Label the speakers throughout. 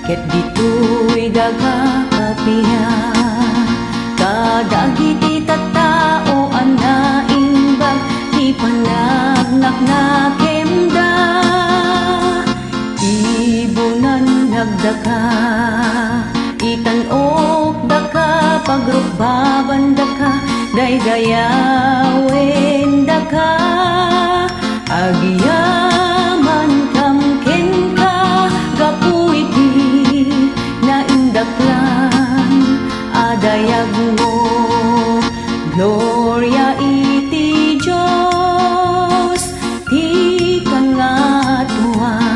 Speaker 1: ket dito'y dagakapiya kadagiti tattao ana imbag ti panagnak na kemda ibunan nagdaka itanok daka pagrugbaban daka daydayawen daka agyaman kam ken ka gapu iti naindaklan adayag mo gloria iti Diyos ti kangatuan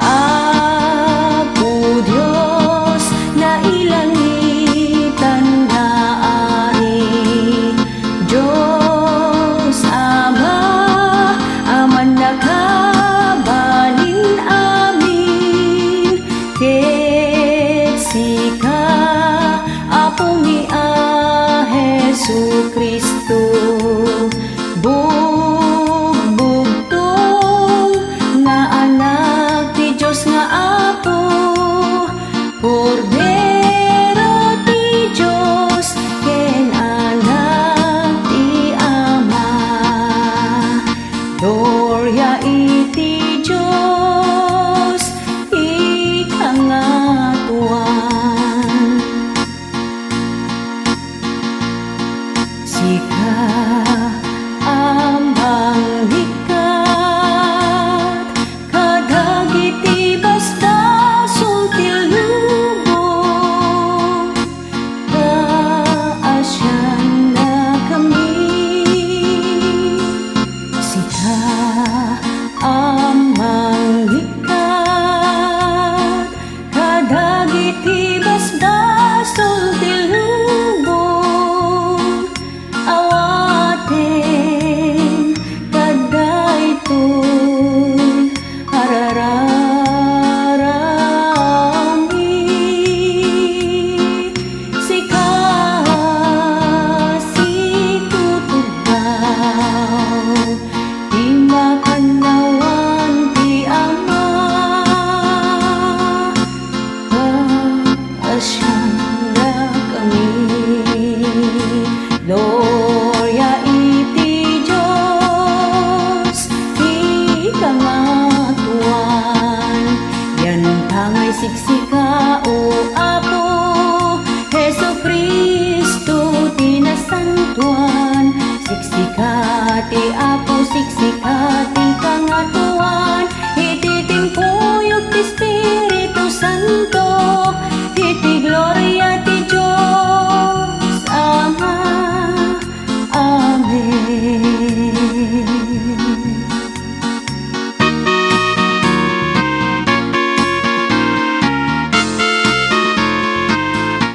Speaker 1: Apo Diyos na ilangitan na ari Diyos Ama aman nakabalin amin ket sika Apo mi Jesu Kristo bugbugtong nga anak ti Diyos nga Apo Kordero ti Diyos ken anak ti Ama gloria iti Diyos ikangatuan sika ambang hikat kadagiti basta sultil lubong kaasyan na kami sika ambang hikat kadagiti basta sultil lubong awaten kadaytoy arararami sika situtugaw di makanawan ti Ama kaasyan na kami gloria iti Diyos ikangatuan yan tangay siksika o